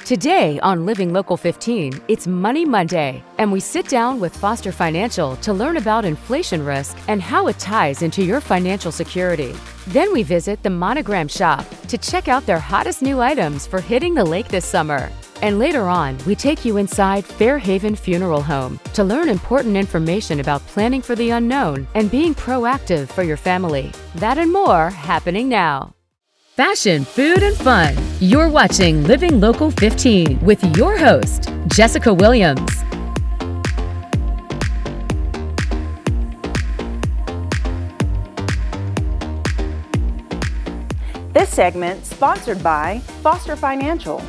Today on Living Local 15, it's Money Monday, and we sit down with Foster Financial to learn about inflation risk and how it ties into your financial security. Then we visit the Monogram Shoppe to check out their hottest new items for hitting the lake this summer. And later on, we take you inside Fairhaven Funeral Home to learn important information about planning for the unknown and being proactive for your family. That and more happening now. Fashion, food, and fun. You're watching Living Local 15 with your host, Jessica Williams. This segment sponsored by Foster Financial.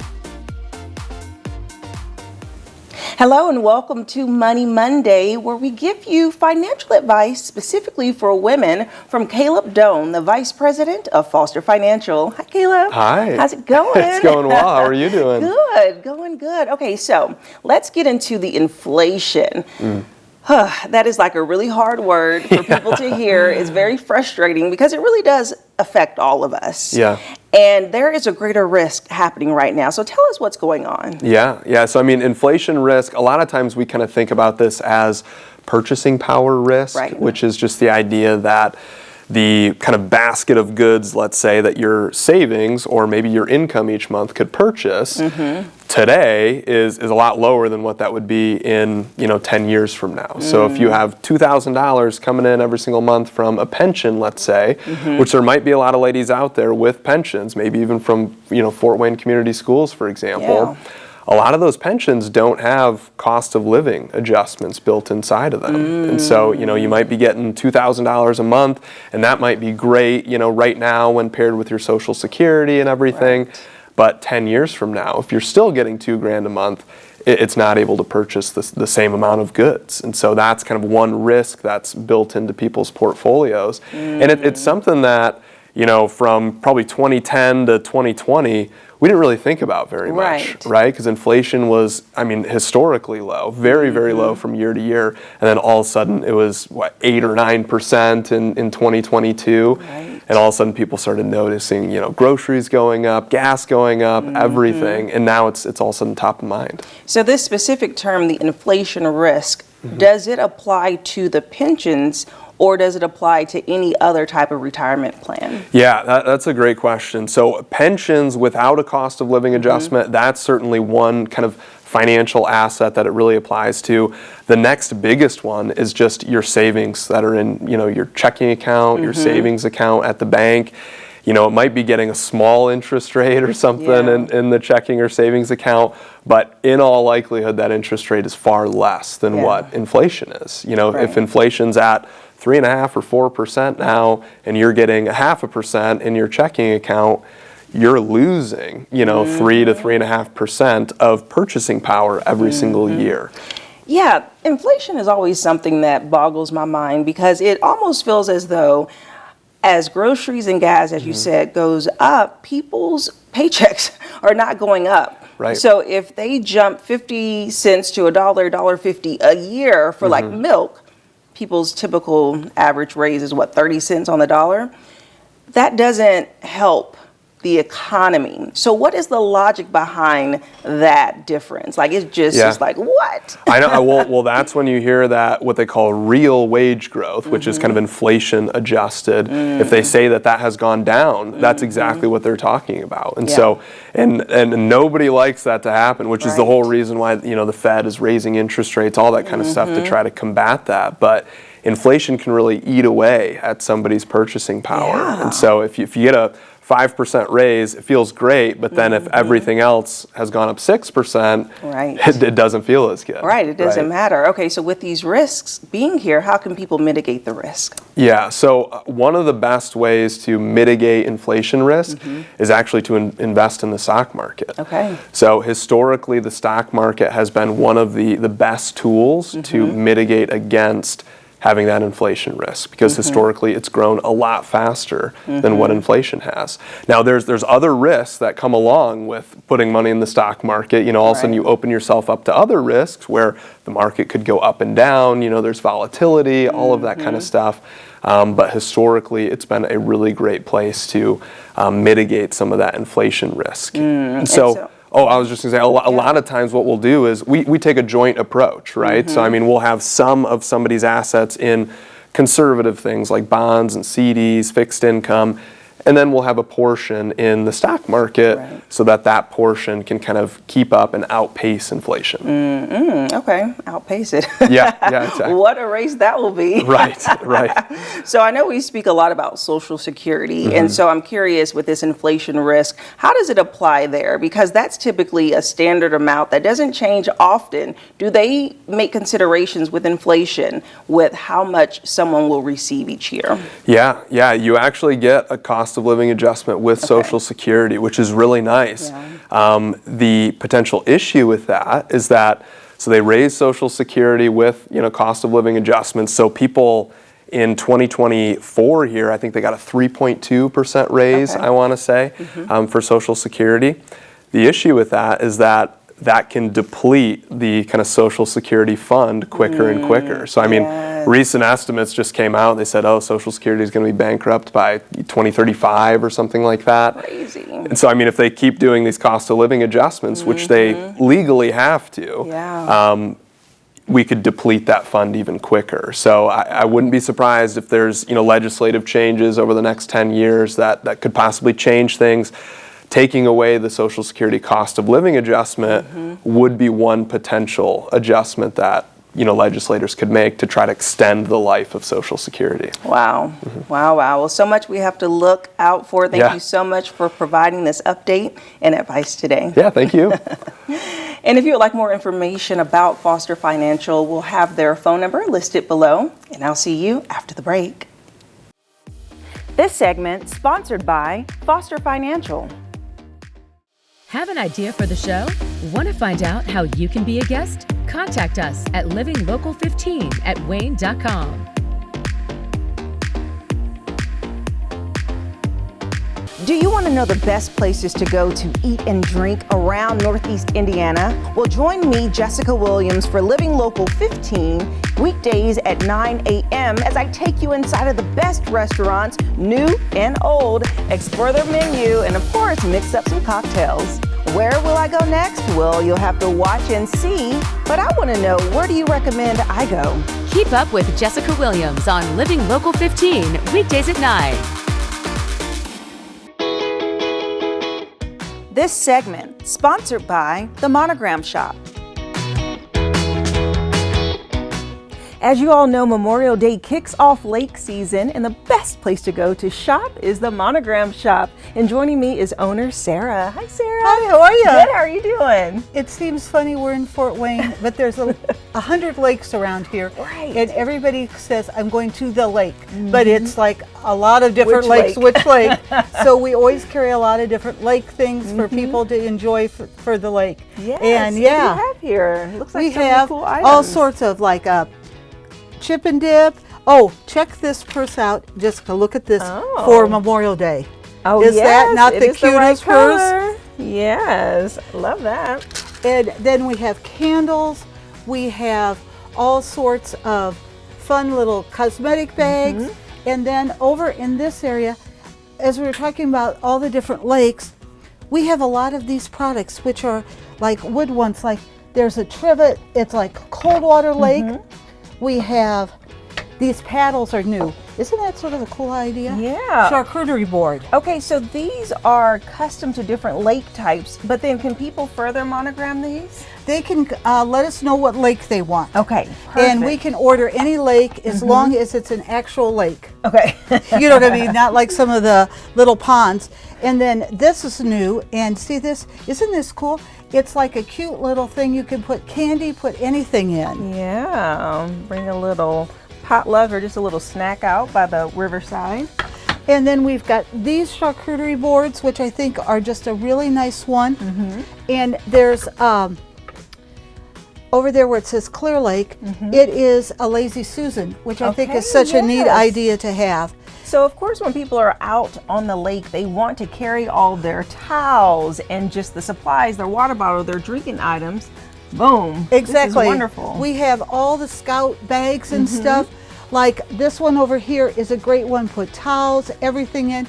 Hello and welcome to Money Monday, where we give you financial advice specifically for women from Caleb Doan, the Vice President of Foster Financial. Hi, Caleb. Hi. How's it going? It's going well. How are you doing? Good, going good. Okay, so let's get into the inflation. That is like a really hard word for people to hear. It's very frustrating because it really does affect all of us. Yeah. And there is a greater risk happening right now. So tell us what's going on. Yeah. So, I mean, inflation risk, a lot of times we kind of think about this as purchasing power risk, right, which is just the idea that the kind of basket of goods, let's say, that your savings or maybe your income each month could purchase today is a lot lower than what that would be in 10 years from now. So if you have $2,000 coming in every single month from a pension, let's say, which there might be a lot of ladies out there with pensions, maybe even from Fort Wayne Community Schools, for example. Yeah. A lot of those pensions don't have cost of living adjustments built inside of them. And so, you might be getting $2,000 a month, and that might be great, right now when paired with your Social Security and everything. Right. But 10 years from now, if you're still getting $2,000 a month, it's not able to purchase the same amount of goods. And so that's kind of one risk that's built into people's portfolios. And it's something that, from probably 2010 to 2020, we didn't really think about very much, right? Because inflation was, historically low, very, very low from year to year. And then all of a sudden it was, 8 or 9% in 2022. Right. And all of a sudden people started noticing, groceries going up, gas going up, everything. And now it's all of a sudden top of mind. So this specific term, the inflation risk, does it apply to the pensions, or does it apply to any other type of retirement plan? Yeah, that's a great question. So pensions without a cost of living adjustment, that's certainly one kind of financial asset that it really applies to. The next biggest one is just your savings that are in, your checking account, your savings account at the bank. It might be getting a small interest rate or something in the checking or savings account, but in all likelihood, that interest rate is far less than what inflation is. If inflation's at 3.5% or 4% now, and you're getting 0.5% in your checking account, you're losing, 3 to 3.5% of purchasing power every single year. Yeah, inflation is always something that boggles my mind because it almost feels as though as groceries and gas, as you said, goes up, people's paychecks are not going up. Right. So if they jump 50 cents to $1.50 a year for like milk, people's typical average raise is 30 cents on the dollar. That doesn't help the economy. So what is the logic behind that difference? Like, it's just like, what? I know. Well, that's when you hear that what they call real wage growth, which is kind of inflation adjusted. If they say that has gone down, that's exactly what they're talking about. And so, and nobody likes that to happen, which is the whole reason why, the Fed is raising interest rates, all that kind of stuff to try to combat that. But inflation can really eat away at somebody's purchasing power. And so if you get a 5% raise, it feels great, but then if everything else has gone up 6%, it doesn't feel as good. Right, it doesn't matter. Okay, so with these risks being here, how can people mitigate the risk? Yeah, so one of the best ways to mitigate inflation risk is actually to invest in the stock market. Okay. So historically, the stock market has been one of the best tools to mitigate against having that inflation risk, because historically it's grown a lot faster than what inflation has. Now there's other risks that come along with putting money in the stock market. All of a sudden you open yourself up to other risks where the market could go up and down, there's volatility, all of that kind of stuff. But historically it's been a really great place to mitigate some of that inflation risk. And so Oh, I was just going to say, a lot of times what we'll do is we take a joint approach, right? So, I mean, we'll have some of somebody's assets in conservative things like bonds and CDs, fixed income, and then we'll have a portion in the stock market so that portion can kind of keep up and outpace inflation. Okay, outpace it. Yeah, exactly. What a race that will be. Right. So I know we speak a lot about Social Security, and so I'm curious with this inflation risk, how does it apply there? Because that's typically a standard amount that doesn't change often. Do they make considerations with inflation with how much someone will receive each year? Yeah, you actually get a cost of living adjustment with Social Security, which is really nice. The potential issue with that is that, so they raise Social Security with, cost of living adjustments. So people in 2024 here, I think they got a 3.2% raise, I want to say, for Social Security. The issue with that is that can deplete the kind of Social Security fund quicker and quicker. So, I mean, recent estimates just came out. They said, Social Security is going to be bankrupt by 2035 or something like that. Crazy. And so, I mean, if they keep doing these cost of living adjustments, which they legally have to, we could deplete that fund even quicker. So I wouldn't be surprised if there's, legislative changes over the next 10 years that could possibly change things. Taking away the Social Security cost of living adjustment would be one potential adjustment that legislators could make to try to extend the life of Social Security. Wow. Wow. Well, so much we have to look out for. Thank you so much for providing this update and advice today. Yeah, thank you. And if you would like more information about Foster Financial, we'll have their phone number listed below. And I'll see you after the break. This segment sponsored by Foster Financial. Have an idea for the show? Want to find out how you can be a guest? Contact us at livinglocal15@wayne.com. Do you want to know the best places to go to eat and drink around Northeast Indiana? Well, join me, Jessica Williams, for Living Local 15, weekdays at 9 a.m. as I take you inside of the best restaurants, new and old, explore their menu, and of course, mix up some cocktails. Where will I go next? Well, you'll have to watch and see, but I want to know, where do you recommend I go? Keep up with Jessica Williams on Living Local 15, weekdays at 9. This segment sponsored by the Monogram Shoppe. As you all know, Memorial Day kicks off lake season, and the best place to go to shop is the Monogram Shoppe. And joining me is owner Sarah. Hi, Sarah. Hi, how are you? Good, how are you doing? It seems funny we're in Fort Wayne, but there's 100 lakes around here. Right. And everybody says, I'm going to the lake. But it's like a lot of different lakes. lake? Which lake? So we always carry a lot of different lake things for people to enjoy for the lake. Yes. And What do you have here? Looks like we so many have cool items. all sorts of like a chip and dip. Oh, check this purse out, Jessica. Look at this for Memorial Day. Oh, is that not it the is the right cutest purse? color. Yes, love that. And then we have candles. We have all sorts of fun little cosmetic bags. And then over in this area, as we were talking about all the different lakes, we have a lot of these products, which are like wood ones. Like there's a trivet. It's like cold water lake. We have these paddles are new. Isn't that sort of a cool idea? Yeah. Charcuterie board. Okay, so these are custom to different lake types, but then can people further monogram these? They can let us know what lake they want. Okay, And we can order any lake as long as it's an actual lake. Okay. You know what I mean? Not like some of the little ponds. And then this is new. And see this? Isn't this cool? It's like a cute little thing. You can put candy, put anything in. Yeah, bring a little potluck or just a little snack out by the riverside. And then we've got these charcuterie boards, which I think are just a really nice one. And there's over there where it says Clear Lake, it is a Lazy Susan, which I think is such a neat idea to have. So of course when people are out on the lake, they want to carry all their towels and just the supplies, their water bottle, their drinking items. Boom. Exactly. This is wonderful. We have all the Scout bags and stuff. Like this one over here is a great one. Put towels, everything in.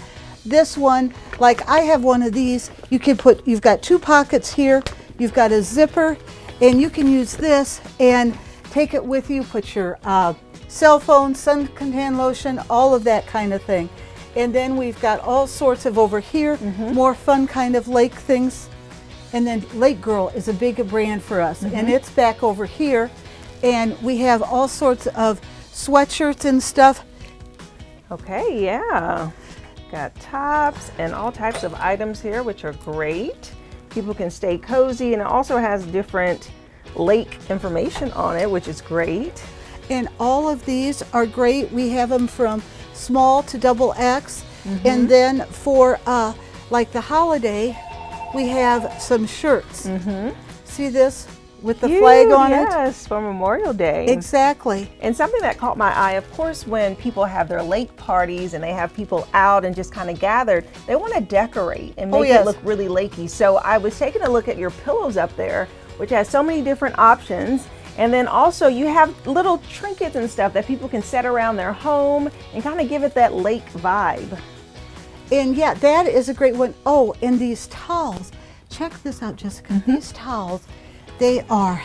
This one, like I have one of these, you've got 2 pockets here, you've got a zipper, and you can use this and take it with you, put your cell phone, suntan lotion, all of that kind of thing. And then we've got all sorts of over here, more fun kind of lake things. And then Lake Girl is a big brand for us, and it's back over here. And we have all sorts of sweatshirts and stuff. Okay, yeah. Got tops and all types of items here, which are great. People can stay cozy, and it also has different lake information on it, which is great. And all of these are great. We have them from small to XXL. And then for like the holiday, we have some shirts. See this with the flag on it? Yes, for Memorial Day. Exactly. And something that caught my eye, of course, when people have their lake parties and they have people out and just kind of gathered, they want to decorate and make it look really lakey. So I was taking a look at your pillows up there, which has so many different options. And then also you have little trinkets and stuff that people can set around their home and kind of give it that lake vibe. And yeah, that is a great one. Oh, and these towels. Check this out, Jessica. These towels, they are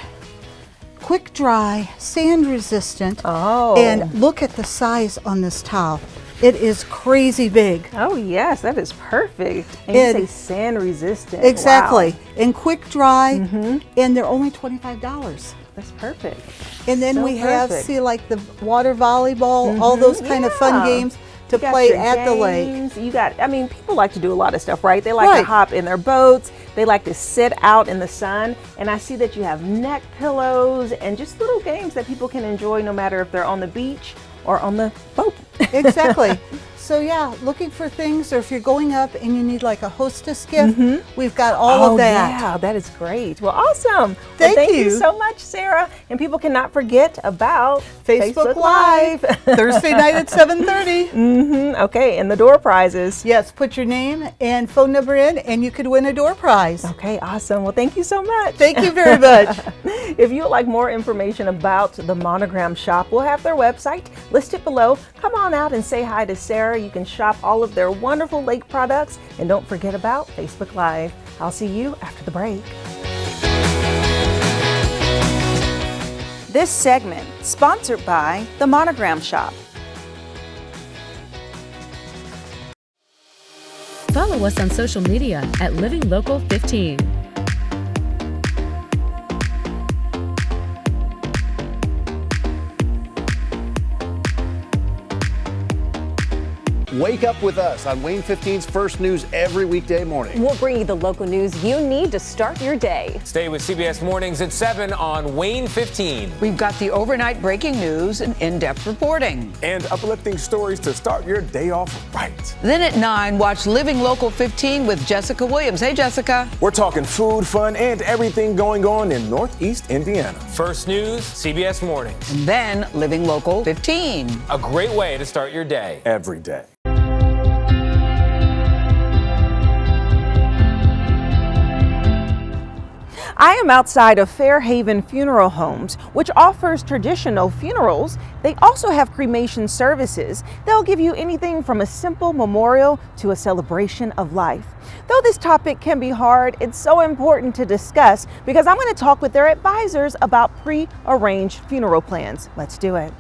quick dry, sand resistant. Oh. And look at the size on this towel. It is crazy big. Oh yes, that is perfect. And you say sand resistant. Exactly. Wow. And quick dry, and they're only $25. That's perfect. And then So we have, perfect. see, like the water volleyball, all those kind of fun games to play at the lake. You got, I mean, people like to do a lot of stuff, right? They like to hop in their boats. They like to sit out in the sun. And I see that you have neck pillows and just little games that people can enjoy no matter if they're on the beach or on the boat. Exactly. So yeah, looking for things, or if you're going up and you need like a hostess gift, we've got all of that. Yeah, that is great. Well, awesome. Thank Thank you you so much, Sarah. And people cannot forget about Facebook Live, Thursday night at 7:30. Okay, and the door prizes. Yes, put your name and phone number in and you could win a door prize. Okay, awesome. Well, thank you so much. Thank you very much. If you would like more information about the Monogram Shop, we'll have their website listed below. Come on out and say hi to Sarah. You can shop all of their wonderful lake products. And don't forget about Facebook Live. I'll see you after the break. This segment sponsored by the Monogram Shop. Follow us on social media at Living Local 15. Wake up with us on WANE 15's First News every weekday morning. We'll bring you the local news you need to start your day. Stay with CBS Mornings at 7 on WANE 15. We've got the overnight breaking news and in-depth reporting. And uplifting stories to start your day off right. Then at 9, watch Living Local 15 with Jessica Williams. Hey, Jessica. We're talking food, fun, and everything going on in Northeast Indiana. First News, CBS Mornings. And then Living Local 15. A great way to start your day. Every day. I am outside of Fairhaven Funeral Homes, which offers traditional funerals. They also have cremation services. They'll give you anything from a simple memorial to a celebration of life. Though this topic can be hard, it's so important to discuss because I'm going to talk with their advisors about pre-arranged funeral plans. Let's do it.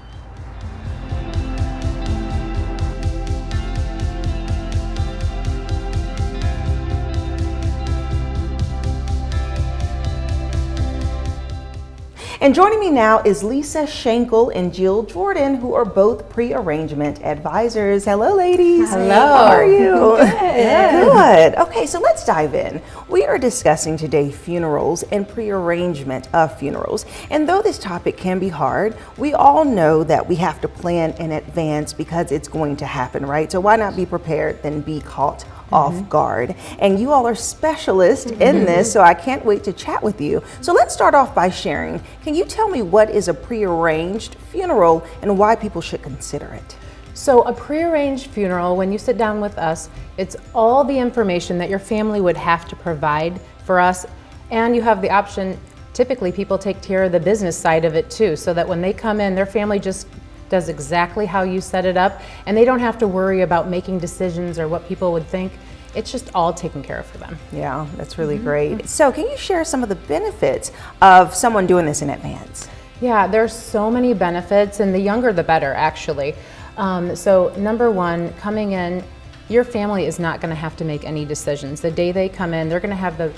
And joining me now is Lisa Schenkel and Jill Jordan, who are both pre-arrangement advisors. Hello, ladies. Hello. How are you? Good. Good. Okay, so let's dive in. We are discussing today funerals and pre-arrangement of funerals. And though this topic can be hard, we all know that we have to plan in advance because it's going to happen, right? So why not be prepared than be caught off guard? And you all are specialists in this, so I can't wait to chat with you. So let's start off by sharing. Can you tell me what is a prearranged funeral and why people should consider it? So a prearranged funeral, when you sit down with us, it's all the information that your family would have to provide for us, and you have the option, typically people take care of the business side of it too, so that when they come in, their family just does exactly how you set it up, and they don't have to worry about making decisions or what people would think. It's just all taken care of for them. Yeah, that's really great. So can you share some of the benefits of someone doing this in advance? Yeah, there's so many benefits, and the younger the better, actually. So number one, coming in, your family is not going to have to make any decisions. The day they come in, they're going to have the,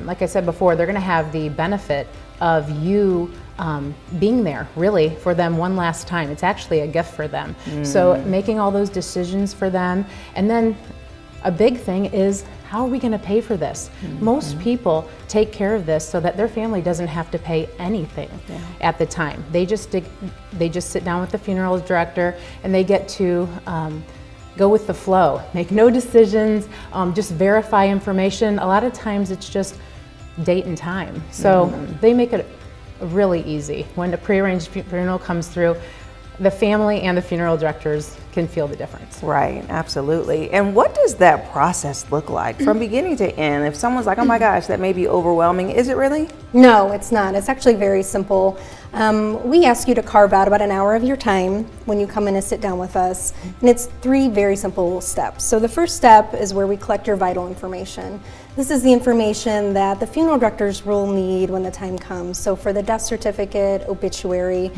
like I said before, they're going to have the benefit of you being there, really, for them one last time. It's actually a gift for them. So making all those decisions for them, and then a big thing is, how are we going to pay for this? Most people take care of this so that their family doesn't have to pay anything at the time. They just sit down with the funeral director, and they get to go with the flow, make no decisions, just verify information. A lot of times it's just date and time. So they make it really easy. When a prearranged funeral comes through, the family and the funeral directors can feel the difference. Right, absolutely. And what does that process look like from beginning to end? If someone's like, oh my gosh, that may be overwhelming, is it really? No, it's not. It's actually very simple. We ask you to carve out about an hour of your time when you come in and sit down with us. And it's 3 very simple steps. So the first step is where we collect your vital information. This is the information that the funeral directors will need when the time comes. So for the death certificate, obituary,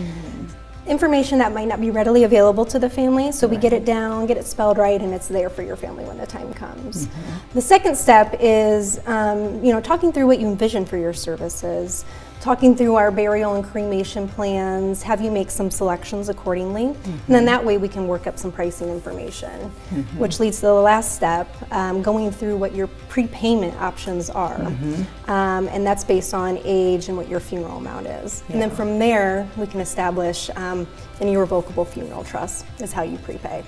information that might not be readily available to the family, so we get it down, get it spelled right, and it's there for your family when the time comes. The second step is talking through what you envision for your services, talking through our burial and cremation plans, have you make some selections accordingly, and then that way we can work up some pricing information, which leads to the last step, going through what your prepayment options are, and that's based on age and what your funeral amount is. And then from there, we can establish an irrevocable funeral trust is how you prepay.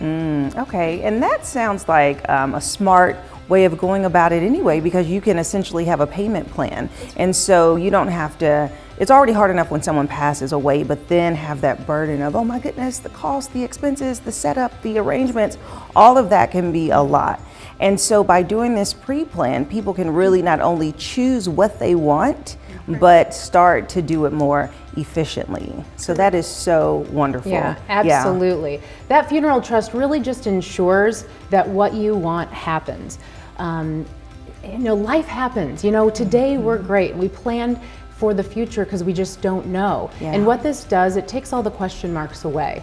Okay, and that sounds like a smart way of going about it anyway, because you can essentially have a payment plan. And so you don't have to, it's already hard enough when someone passes away, but then have that burden of, oh my goodness, the cost, the expenses, the setup, the arrangements, all of that can be a lot. And so by doing this pre-plan, people can really not only choose what they want, but start to do it more efficiently. So that is so wonderful. Yeah, absolutely. That funeral trust really just ensures that what you want happens. Life happens. Today we're great. We planned for the future because we just don't know. And what this does, it takes all the question marks away.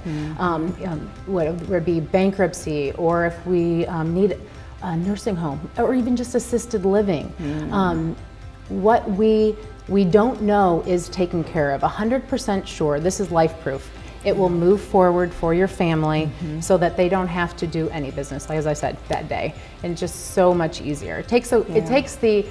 Whether it be bankruptcy, or if we need a nursing home, or even just assisted living. What we don't know is taken care of. 100% sure, this is life proof. It will move forward for your family so that they don't have to do any business, like as I said, that day. And just so much easier. It takes the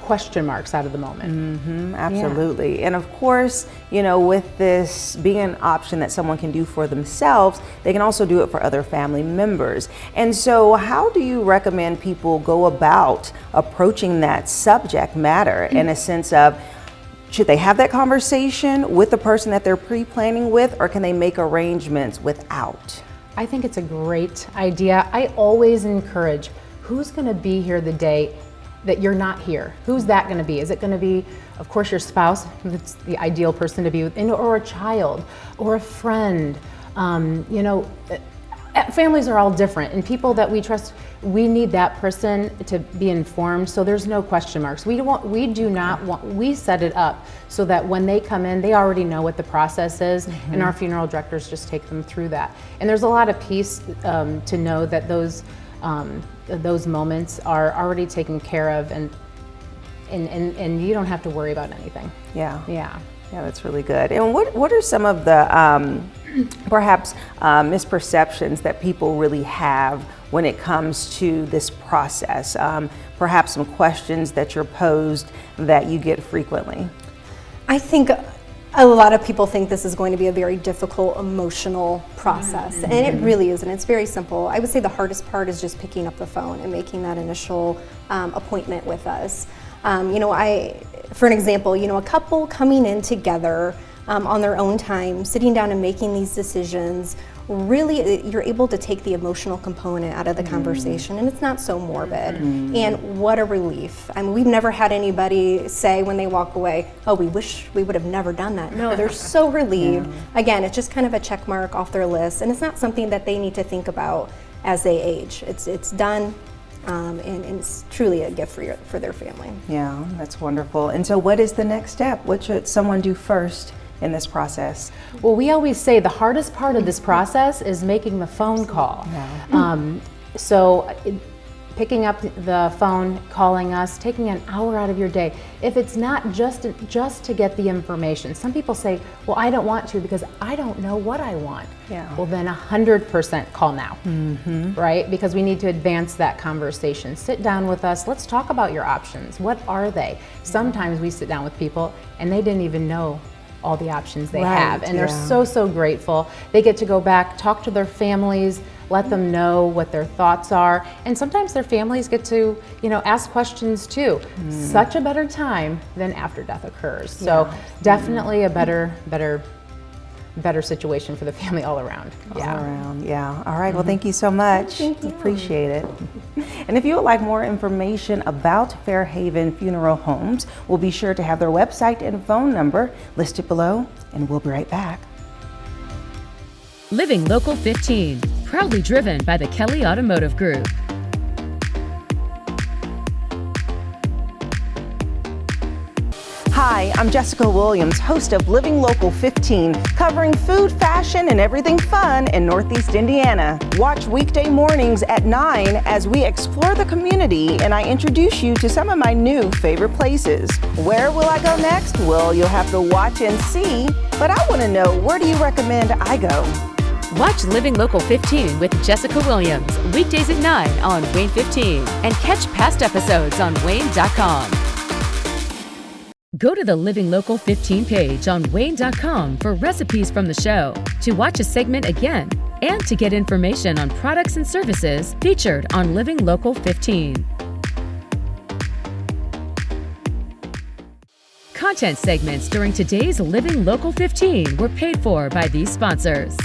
question marks out of the moment. Absolutely. And of course, with this being an option that someone can do for themselves, they can also do it for other family members. And so how do you recommend people go about approaching that subject matter in a sense of, should they have that conversation with the person that they're pre-planning with, or can they make arrangements without? I think it's a great idea. I always encourage, who's going to be here the day that you're not here? Who's that going to be? Is it going to be, of course, your spouse? That's the ideal person to be with, or a child, or a friend. Families are all different, and people that we trust, we need that person to be informed, so there's no question marks. We set it up so that when they come in, they already know what the process is, and our funeral directors just take them through that. And there's a lot of peace to know that those moments are already taken care of, and you don't have to worry about anything. Yeah, that's really good. And what are some of the perhaps misperceptions that people really have when it comes to this process? Perhaps some questions that you're posed that you get frequently? I think a lot of people think this is going to be a very difficult, emotional process, and it really isn't. It's very simple. I would say the hardest part is just picking up the phone and making that initial appointment with us. For an example, a couple coming in together on their own time, sitting down and making these decisions. Really, you're able to take the emotional component out of the conversation, and it's not so morbid. And what a relief. I mean, we've never had anybody say when they walk away, oh, we wish we would have never done that. No, they're so relieved. Again, it's just kind of a check mark off their list, and it's not something that they need to think about as they age. It's done, and it's truly a gift for their family. Yeah, that's wonderful. And so what is the next step? What should someone do first in this process? Well, we always say the hardest part of this process is making the phone call. Picking up the phone, calling us, taking an hour out of your day. If it's not just to get the information. Some people say, well, I don't want to because I don't know what I want. Well, then 100% call now, right? Because we need to advance that conversation. Sit down with us. Let's talk about your options. What are they? Sometimes we sit down with people and they didn't even know all the options they have, and they're so grateful. They get to go back, talk to their families, let them know what their thoughts are, and sometimes their families get to, ask questions too. Such a better time than after death occurs. So definitely a better situation for the family all around. All right. Well, thank you so much. Appreciate it. And if you would like more information about Fairhaven Funeral Homes, we'll be sure to have their website and phone number listed below, and we'll be right back. Living Local 15, proudly driven by the Kelly Automotive Group. Hi, I'm Jessica Williams, host of Living Local 15, covering food, fashion, and everything fun in Northeast Indiana. Watch weekday mornings at 9 as we explore the community and I introduce you to some of my new favorite places. Where will I go next? Well, you'll have to watch and see, but I want to know, where do you recommend I go? Watch Living Local 15 with Jessica Williams, weekdays at 9 on WANE 15, and catch past episodes on WANE.com. Go to the Living Local 15 page on WANE.com for recipes from the show, to watch a segment again, and to get information on products and services featured on Living Local 15. Content segments during today's Living Local 15 were paid for by these sponsors.